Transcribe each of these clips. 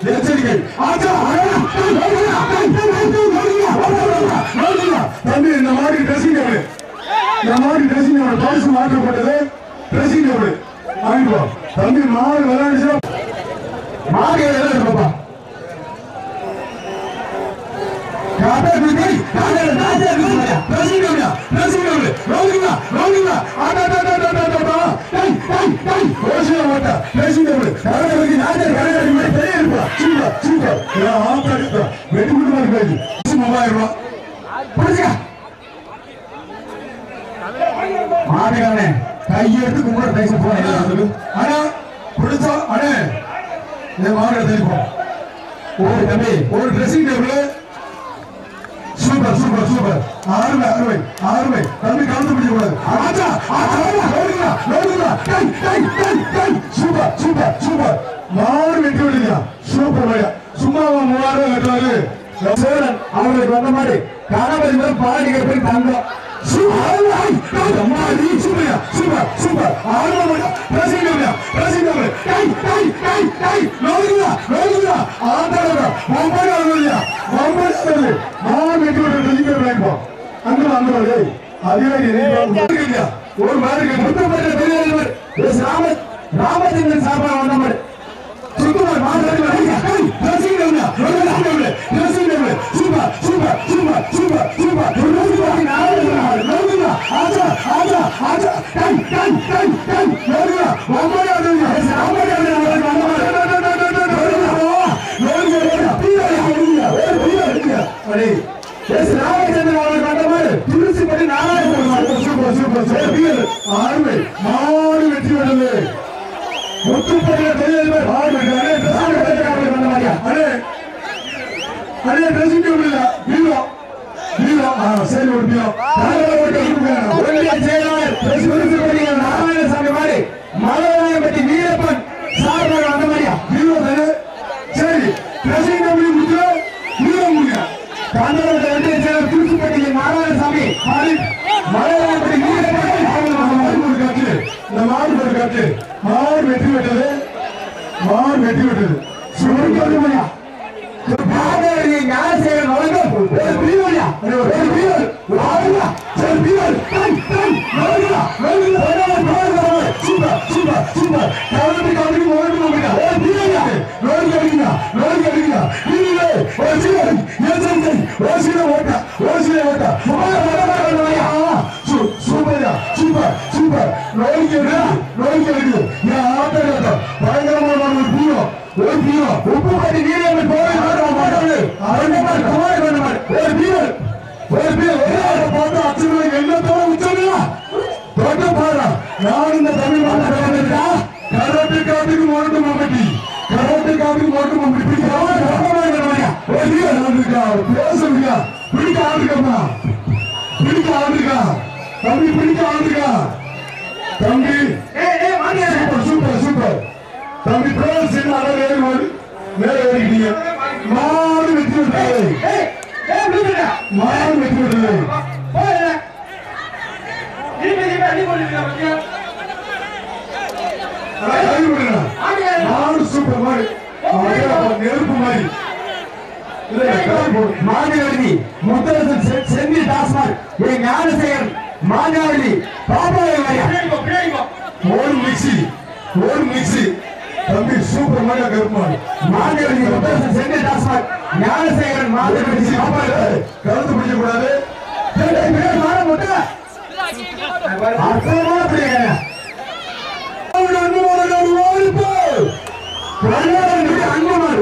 எச்சரிக்கை தம்பி இந்த மாதிரி ட்ரெஸ்ஸிங் டேபிள் பரிசு மாற்றப்பட்டது ட்ரெஸ்ஸிங் டேபிள் வாங்கிப்போ தம்பி மாடு விளையாடுச்சா மாடு விளையாடுப்பா மாடுகானே கையெடுத்து கும்பிட பேச போன ஆனா பிடிச்சா அண்ணே இந்த மாடு தெரிப்போம் ஒரு தம்பி ஒரு dressing table super super super ஆறுமை அறுவை ஆறுமை தம்பி கலந்து பிடிக்க கூடாது ஆச்சா சூப்பர் சூப்பர் சூப்பர் மாடு வெட்டி விடுங்க சூப்பர் வழியா சும்மாவா 3000 கட்டுறாரு சோழன் அவங்களுக்கு வந்த மாதிரி கணபதி மேல் பாடிக்கிற போய் தங்கம் ஒரு ராமச்சந்திரன் சார்பாக வந்த மாதிரி சுத்தமா super super super super super Ramachandran அவர்கள் வந்த மாதிரி துளசிப்படி நாராயணன் சூப்பர் சூப்பர் ஆறுமை மாடு வெற்றி விடுது முத்துப்படிய தொழில் அதே ட்ரெஸ்ஸிங் டேபிள் இல்ல பீரோ பீரோ சரி ஒரு பீரோ நாராயணசாமி மாதிரி மலையாளப்பட்டி வீரப்பன் சார்பாக வந்த மாதிரியா பீரோ தானே சரி ட்ரெஸ்ஸிங் டேபிள் முடிச்சு பீரோ முடிங்க கந்தவரத்தை வந்து திருச்சிப்பட்டி நாராயணசாமி மலையாளப்பட்டி வீரப்பன் காட்டு இந்த மாடு ஒரு காட்டு மாடு வெற்றி விட்டது மாடு வெற்றி விட்டது சுருக்கமா உப்புப்பட்டி வீரர்கள் நான் இந்த தமிழ் கரோட்டு காட்டுக்கு மோட்டு மாம்பட்டி கரோட்டு காட்டுக்கு மோட்டு மாம்பட்டி பேசுறீங்க பிடிக்க ஆண்டுக்கா பிடிக்க ஆண்டுக்கா தம்பி பிடிக்க ஆண்டுக்கா தம்பி சூப்பர் சூப்பர் சூப்பர் தம்பி பிரதேச மேல ஏறிக்கிட்டீங்க மாடு வெற்றி விட்டது மாடு வெற்றி விட்டது மாடு சூப்பர் மாதிரி நெருப்பு மாதிரி மாநிலி முத்தரசன் செந்தில் டாஸ்மாக் ஞானசேகர் மாநிலி ஒரு மிக்சி தம்பி சூப்பர் மாதிரி கருப்பாடு மாநிலி முத்தரசன் செந்தில் டாஸ்மாக் ஞானசேகரன் மாநிலி கருத்து பிடிக்க கூடாது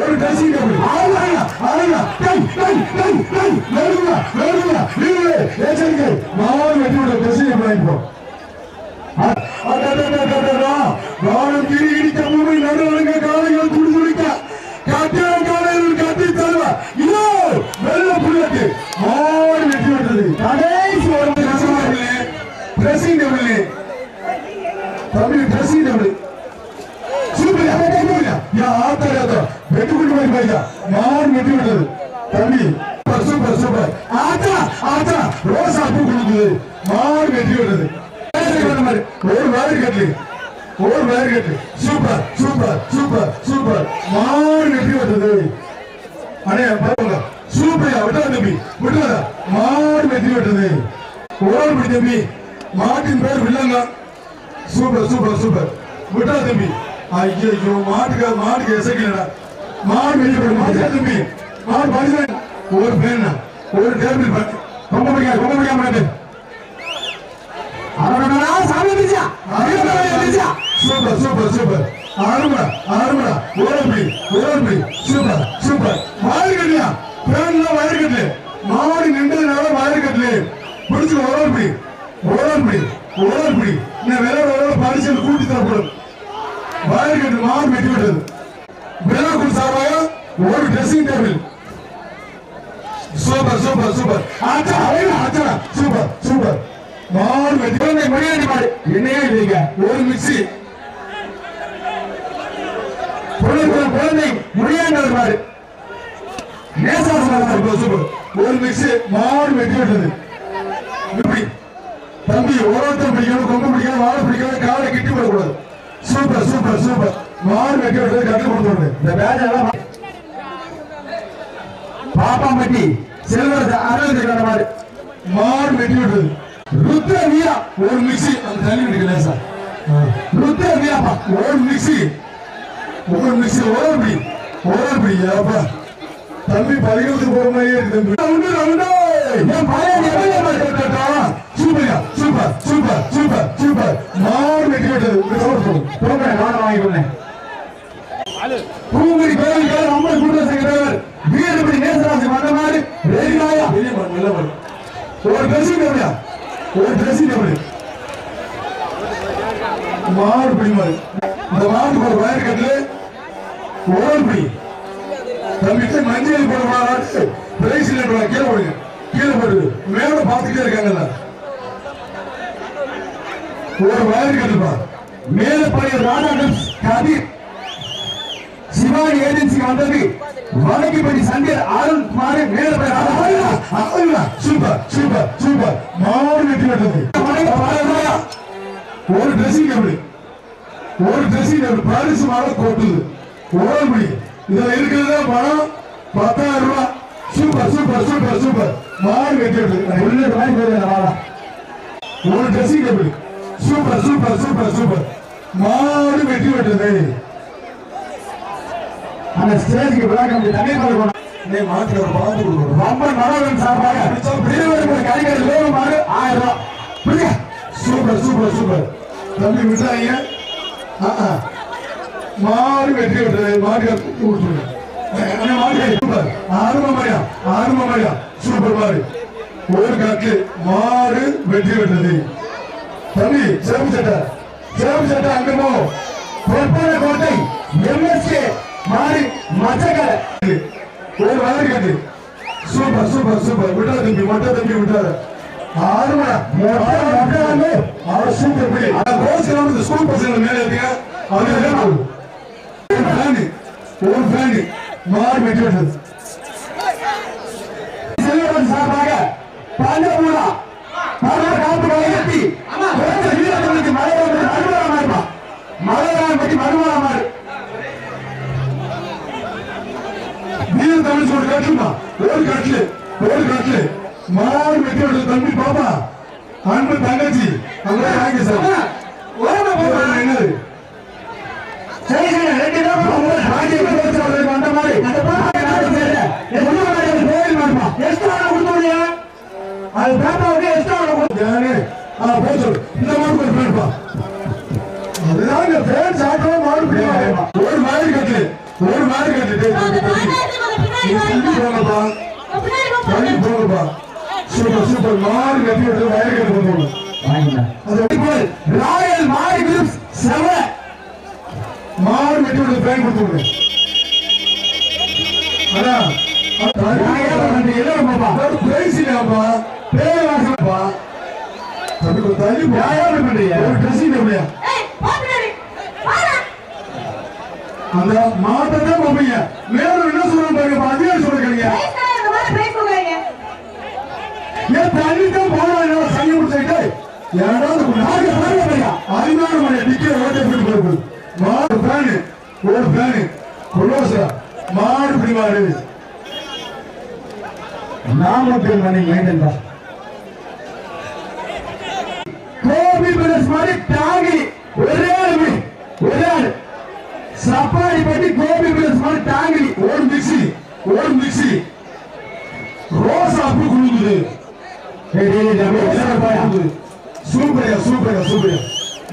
ஒரு ட்ரெஸ்ஸிங் மாடு வெட்டி விட ட்ரெஸ்ஸிங் வாங்கிப்போம் இடிக்க பூமி நடுவலுங்க காலைகள் துடி துடிக்க கட்டிய காலையில் கட்டி தருவா இதோ வெள்ள புள்ளக்கு மாடு வெட்டி விட்டது கடைசி ஒரு ட்ரெஸ்ஸிங் டேபிள் தம்பி ட்ரெஸ்ஸிங் டேபிள் தம்பி சூப்பர் சூப்பர் ரோசா பூ கொடுக்குது மாடு வெட்டி விடுறது ஒரு மாதிரி கட்டலி ஒரு பேர் சூப்பர் சூப்பர் சூப்பர் சூப்பர் மாடு வெற்றி பெற்றது அண்ணே பாருங்க சூப்பர் விட்டா தம்பி விட்டுறதா மாடு வெற்றி பெற்றது ஓர் படி தம்பி மாட்டின் பேர் வில்லங்க சூப்பர் சூப்பர் சூப்பர் விட்டா தம்பி ஐயோ மாட்டுக்கு எசைக்கலடா மாடு வெற்றி பெற்றது மாடு தம்பி மாடு பாடிதான் ஒரு பேர் ஒரு டேபிள் பண்ணி ரொம்ப முடியாம சூப்பர் சூப்பர் சூப்பர் ஆறுமடா ஓரம்பி சூப்பர் சூப்பர் வயர் கட்டலையா பேன்ல வயர் கட்டல மாடு நின்றதுனால வயர் கட்டல பிடிச்சு ஓரம்பி இன்னும் வேற பரிசல் கூட்டி தரப்படும் வயர் கட்டு மாடு வெட்டி விட்டது விழாக்குள் சார்பாக ஒரு dressing table super super super ஆச்சா சூப்பர் சூப்பர் மாடு வெட்டி மணியாண்டி மாடு என்னையே இல்லைங்க ஒரு மிக்சி குழந்தை முடியாண்டவர் மாடு ஒரு மிக்சி மாடு வெட்டி விட்டது தம்பி ஓரத்தம் பிடிக்கணும் கொம்பு பிடிக்கணும் வாழை பிடிக்கணும் காலை கிட்டி விடக்கூடாது சூப்பர் சூப்பர் சூப்பர் மாடு வெட்டி விட்டது கட்டு கொடுத்து இந்த பேட்ச் எல்லாம் பாப்பாம்பட்டி செல்வரச அரவிந்த் மாடு மாடு வெட்டி விட்டது ருத்ர வீரா ஒரு மிக்சி அந்த தண்ணி விடுக்கல சார் ருத்ர வீராப்பா ஒரு மிக்சி ஓரப்படி ஏப்பா தம்பி பரிகத்துக்கு போற மாதிரியே இருக்கு சூப்பர் சூப்பர் சூப்பர் சூப்பர் மாடு வெட்டி விட்டது வாங்கிக்கொள்ளேன் பூங்குடி கோயிலுக்கு அம்மா கூட்ட செக்ரட்டர் வீரபடி நேசராஜ் வந்த மாதிரி ஒரு ட்ரெஸ்ஸிங் டேபிள் மாடு பிடி மாதிரி இந்த மாட்டுக்கு ஒரு வயர் கட்டு ஓரம்பி தம்பிக்கு மஞ்சள் போட மாறாது பிரைஸ்ல கீழே போடுது மேல பாத்துக்கிட்டே இருக்காங்கல்ல ஒரு வயர் கட்டுப்பா மேல பழைய ராஜா கபீர் சிவானி ஏஜென்சி வந்தது வடக்குப்பட்டி சண்டர் அருண் குமார் மேல சூப்பர் சூப்பர் சூப்பர் மாடு வெட்டி விட்டது ஒரு ட்ரெஸ்ஸிங் டேபிள் பரிசு மாலை கொட்டுது ஓரம்படி இதுல இருக்கிறது பணம் 10,000 ரூபாய் சூப்பர் சூப்பர் சூப்பர் சூப்பர் மாடு வெட்டி விட்டது ஒரு dressing table super super super super மாடு வெட்டி விட்டது அந்த ஸ்டேஜ்க்கு விளக்கம் தண்ணீர் கொடுக்கணும் நீ மாட்டுக்கு ஒரு பார்த்து கொடுக்கணும் ரொம்ப மனோரன் சார்பாக கலைஞர் லோகம் மாடு 1000 ரூபாய் புரியுங்க சூப்பர் சூப்பர் சூப்பர் தம்பி விட்டாங்க மாடு வெட்டி விட்டது மாடு கொடுத்துருங்க சூப்பர் ஆரம்பமாயா சூப்பர் மாடு ஒரு காட்டு மாடு வெட்டி விட்டது தம்பி சேப்பு சட்டை அங்கமோ பொற்பன கோட்டை எம்எஸ்கே மாறி மச்சக்கரை ஒரு வயர் கட்டு சூப்பர் சூப்பர் சூப்பர் விட்டா தம்பி விட்டாரு ஆறுமடா ஸ்கூல் பசங்க மேல இருக்கீங்க ஒரு ஃபேன் மாறு வெட்டி விட்டது செல்வன் சார்பாக பாண்டபூரா காப்பு வகையத்தி மலையாளம் பற்றி மறுமலமாறு வீர தமிழ் சொல்லி கட்டுமா ஒரு கட்லு மாறு வெட்டி விட்டது தம்பி பாப்பா அன்பு தங்கச்சி அங்க வாங்க சார் என்னது சரி சரி ரெண்டு வந்த மாதிரி அது பேப்பாவுக்கு எக்ஸ்ட்ரா போச்சு இந்த மாதிரி ஒரு பேப்பா அதுதான் இந்த பேர் சாப்பிட மாடு பிடிக்கும் ஒரு மாதிரி கட்டு போங்கப்பா சூப்பர் சூப்பர் மாடு கட்டி விட்டு வயர் கட்டு போங்க ராயல் மாடு குரூப்ஸ் 7 மாடு வெட்டி விட்டு பேன் கொடுத்துருங்க அதான் அந்த மாட்டை போவீங்க மேலும் என்ன சொல்றாங்க பாருங்க அதிகம் சொல்றீங்க ஏன் தண்ணிதான் போனா சங்கி முடிச்சுட்டு யாராவது 4 மணி டிக்கெட் ஓட்ட ஒரு பேனு கொலோசா மாடு பிடிவாடு நாமக்கல் மணி மைந்தன் தான் கோபி பிரதேஷ் மாதிரி தாங்கி ஒரே ஆள் சப்பாடி பட்டி கோபி பிரதேஷ் மாதிரி தாங்கி ஒரு மிக்சி ரோசா அப்படி குழுங்குது சூப்பர்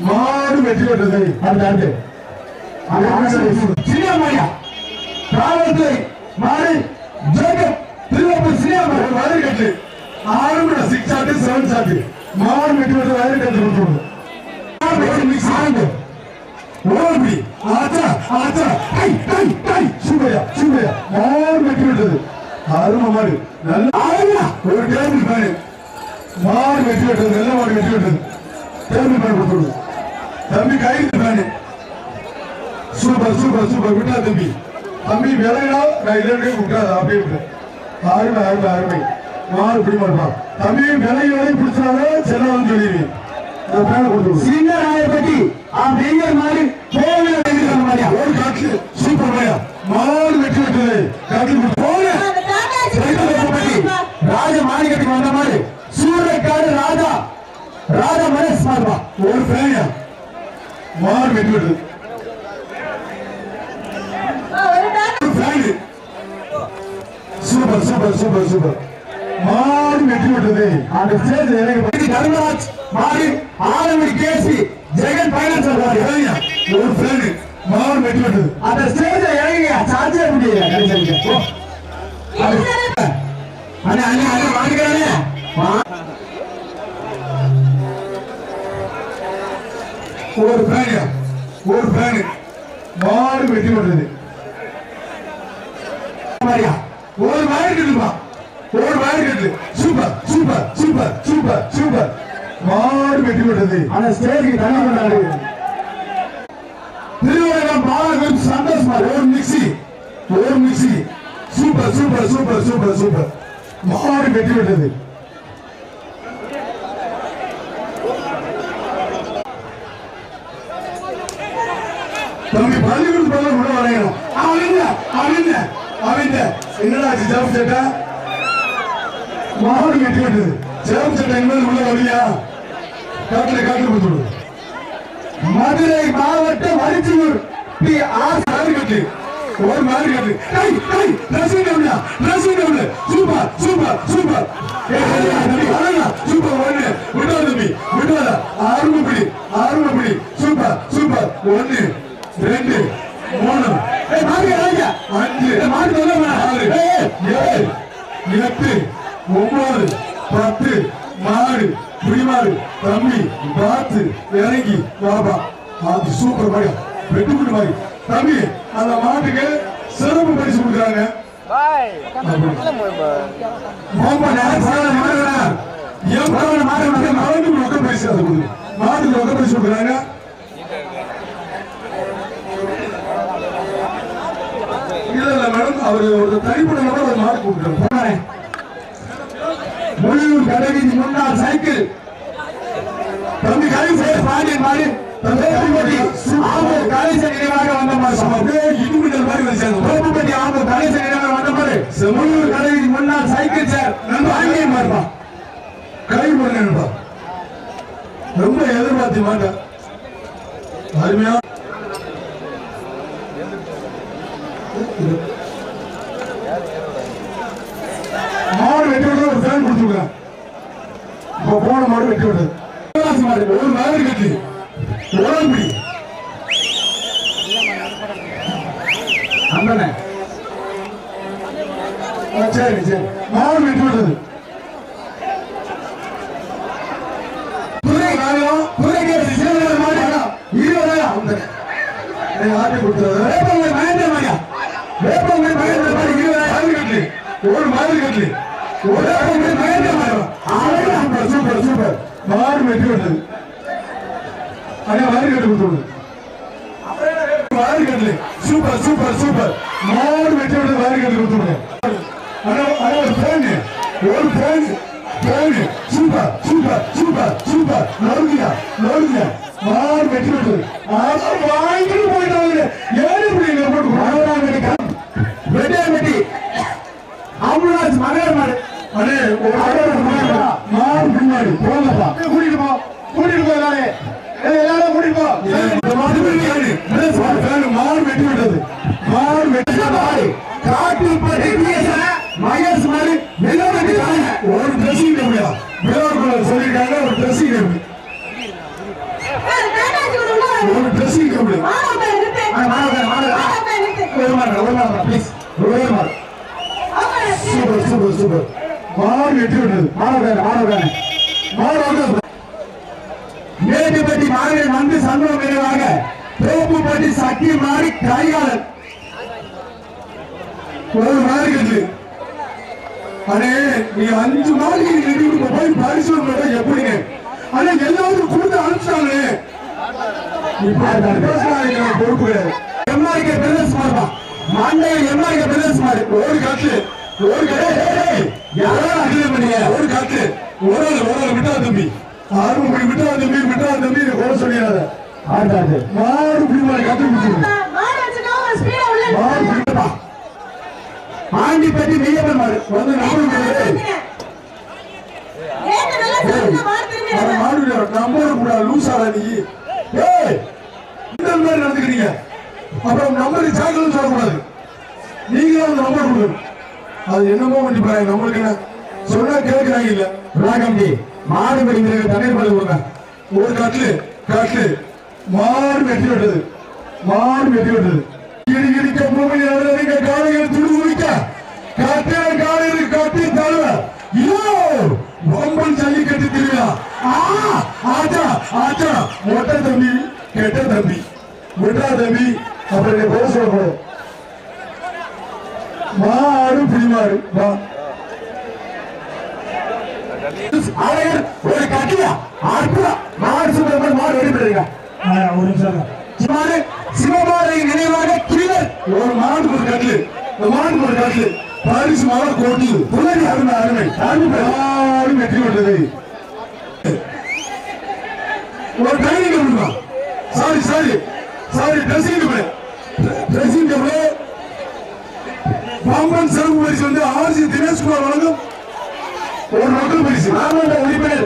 மாடு வெற்றி பெற்றது அந்த சினிமாயா காவல்துறை மாடு ஜெகப் திருவள்ளூர் சினிமா வயர் கட்டு 6 மணி 6 ஷாட் 7 ஷாட் மாடு வெற்றி பெற்ற வயர் கட்டு கொடுத்துருவோம் ஓடி ஆச்சா சூப்பர் மாடு வெற்றி பெற்றது அருமை மாடு நல்ல ஒரு டேபிள் ஃபேன் மாடு வெற்றி பெற்றது நல்ல மாடு வெற்றி பெற்றது டேபிள் ஃபேன் கொடுத்துருவோம் தம்பி கைது ஃபேன் சூப்பர் விட்டா தம்பி விளையா நான் இல்லைன்னு விட்டாது அப்படியே விட்டு அருமை மாடு பிடி மாட்டான் தம்பி விலையை பிடிச்சாலே செல்லவன்னு சொல்லிடுவீங்க சிங்கராயப்பட்டி மாதிரி ஒரு காட்டு சூப்பர் மாயா மாடு வெற்றி விட்டது ராஜ மாளிகத்துக்கு வந்த மாதிரி சூரியக்காடு ராஜா மனேஷ் மார்பா ஒரு பேயா மாடு வெற்றி விட்டது சூப்பர் மாடு வெற்றி விட்டது அந்த ஸ்டேஜ் தர்மராஜ் மாடு ஆலமணி கேசி ஜெகன் பைனான்ஸ் ஒரு பேரு மாடு வெற்றி விட்டது அந்த ஸ்டேஜ் இறங்க சார்ஜே முடியல ஒரு பேரு மாடு வெற்றி விட்டது ஒரு வயர் கட்டு சூப்பர் மாடு வெற்றி பெற்றது ஆனா ஸ்டேஜுக்கு தண்ணி கொண்டாடு திருவரங்கம் பாலகம் சந்தோஷ் ஒரு மிக்சி சூப்பர் மாடு வெற்றி பெற்றது தம்பி பள்ளிக்கூட கூட வரையணும் அவங்க என்னடா ஜாப் சேட்டா மாடு வெட்டி விட்டது ஜாப் சேட்டா என்பது உள்ள வழியா காட்டுல கொடுத்துடு மதுரை மாவட்டம் அரிச்சூர் கட்டு ஒரு மாடு கட்டு சூப்பர் விட்டாத ஆறுமப்படி சூப்பர் 1 2 3 5 6 7 8 9 10 மாடு புடிமாடு தம்பி பார்த்து இறங்கி பாபா அது சூப்பர் மாடு வெட்டுக்குடி மாதிரி தம்பி அந்த மாட்டுக்கு சிறப்பு பரிசு கொடுக்குறாங்க மாட்டுக்கு ரொக்க பரிசு கொடுக்குறாங்க இல்ல மேடம் அவரு ஒரு தனிப்பட்ட நபர் ஒரு மாடு கொடுக்குறாங்க முள்ளூர் கடைவீதி முன்னாள் சைக்கிள் தம்பி கலைசே பாண்டியன் மாடு கலைசன் நினைவாக வந்த மாதிரி இடுமிடல் மாதிரி வச்சாங்க ஆம்பூர் கலைசன் நினைவாக வந்த மாதிரி முள்ளூர் கடைவீதி முன்னாள் சைக்கிள் சார் பாண்டியன் மாறுபா கை போடுங்க ரொம்ப எதிர்பார்த்து மாட்டேன் அருமையா மாடு வெட்டி விட ஒரு ஃபேன் கொடுத்துருக்கேன் இப்ப போன மாடு வெட்டி விடுறது ஒரு மாடு கட்டி உடம்பி சரி மாடு வெட்டி விடுறது ஒரு மாதிரி கட்டி சூப்பர் மாடு வெட்டி விட்டது மாடு கட்டு கொடுத்து மாடு கட்டு சூப்பர் மாடு வெட்டி விட்டது மாடு கட்டு கொடுத்து ஒரு ஃபேன் சூப்பர் நோருங்க மாடு வெட்டி விட்டது வாங்கிட்டு போயிட்டாங்க ஏழு அண்ணே மாடு பின்னாடி போங்கப்பா கூட்டிட்டு போ எல்லாரும் கூட்டிட்டு போ மாடு வெட்டி விட்டது மாடு வெட்டி காட்டில் மகேஷ் மாதிரி ஒரு ட்ரெஸ்ஸிங் டேபிள் சொல்லிருக்காங்க ஒரு ட்ரெஸ்ஸிங் டேபிள் ஒரு dressing table super super super மாடு வெட்டி விட்டது மேட்டுப்பட்டி மாநில வந்து சம்பவம் விரைவாக தோப்புப்பட்டி சக்தி மாறி கைகாலன் ஒரு மாடு கட்டு அண்ணே நீ 5 மாடுக்கு போய் பரிசோதனை எப்படிங்க ஆனா எல்லாரும் கொடுத்து அனுப்பிச்சாங்களே பொறுப்பு கிடையாது எம்ஆர்கே பிரதேச மாறுபா மண்டை எம்ஆர்கே பிரதேச மாறு ஒரு காட்டு ஒரு யாரும் அகிலம் பண்ணீங்க ஒரு காட்டு ஒரு விட்டா தம்பி ஆறு விட்டா தம்பி கூட சொல்லிடாத ஆட்டாது மாடு பிடிமாடு கத்து பிடிச்சிருக்கு ஆண்டிப்பட்டி மெய்யப்பன் மாடு வந்து நம்பர் கூட லூசாடா நீ இந்த மாதிரி நடந்துக்கிறீங்க அப்புறம் நம்பர் சாக்கலும் சொல்லக்கூடாது நீங்களும் அந்த நம்பர் கொடுக்கணும் அது என்னமோ பண்ணி பாருங்க நம்மளுக்கு என்ன சொன்னா கேட்கிறாங்க இல்ல ராகம்பி மாடு படிக்கிற தண்ணீர் பழி கொடுங்க ஒரு காட்டு மாடு வெட்டி விட்டது இடிக்க பூமியில் காலையில் துடு குடிக்க காட்டு காலையில் காட்டி தழுவ பொம்பன் ஜல்லிக்கட்டு திருவிழா ஆச்சா மொட்டை தம்பி கெட்ட தம்பி விட்டா தம்பி அப்புறம் பேச சொல்லப்படும் மாடு பிடிமாடு ஒரு கட்டியா மாடு சுத்தம் மாடு வெளிப்படுறீங்க ஒரு நிமிஷம் சிவபாதை நினைவாக கீழர் ஒரு மாடு ஒரு கட்டு பாரிசு மாலை கோட்டு புலரி அருமை வெற்றி கொண்டது ஒரு dining table sorry dressing table Pamban சிறப்பு பரிசு வந்து ஆர்சி தினேஷ்குமார் வழங்கும் ஒரு மக்கள் பரிசு உறுப்பினர்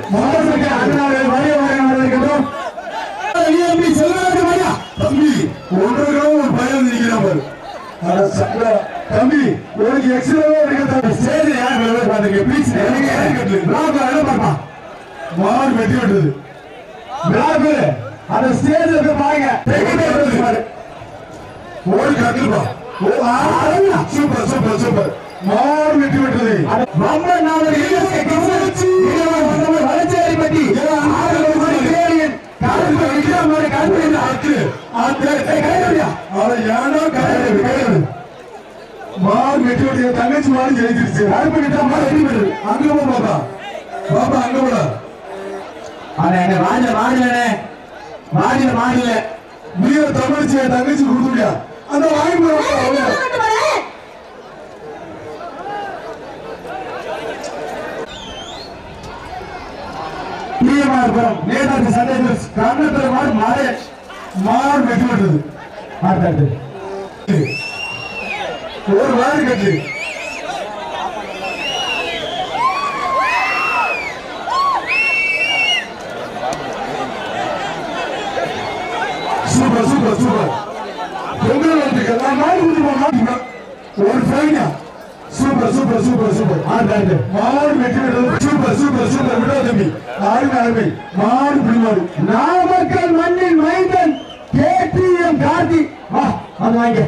தம்பி ஒன்று ஒரு பயம் இருக்கிறான் தம்பி உனக்கு எக்ஸ்ட்ராவா மாடு வெட்டி விட்டது அந்த ஸ்டேஜ் பாருங்க ஒரு கட்டுப்பா சூப்பர் மாடு வெட்டி விட்டது வளச்சேரிப்பட்டி மாடு வெட்டி விட்டு தங்கச்சி மாடு ஜெயிச்சிருச்சு அங்க பாப்பா அங்க போட மாடியில நீ தமிழ்ச்சி தங்கச்சி கொடுத்துட்டியா அந்த வாங்கி நேதாஜி சந்தேஷ் கர்நாடக மாடு வெட்டி விட்டது ஒரு மாடு கட்டு சூப்பர் பொங்கல் ஒரு ஃபைனா சூப்பர் மாடு வெட்டி விட்டது சூப்பர் விடா தம்பி அருமை மாடு பிடிமாடு நாமக்கல் மண்ணின் மைந்தன் கேடிஎம் கார்த்தி அது வாங்க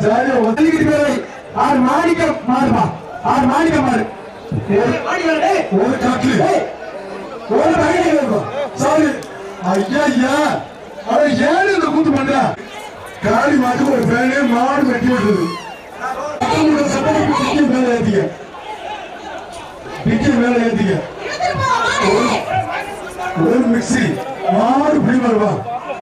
ஜாலியா ஒதுக்கிட்டு பேரை ஆறு மாணிக்க மாடுமா மாடு ஒரு காட்டு ஒரு பையன் சாரி ஐயா அட ஏன் இந்த கூத்து பண்ற காளி மாட்டுக்கு ஒரு பேனே மாடு வெட்டி விட்டது மேல ஏத்திக்க ஒரு மிக்சி மாடு பிடி வருவா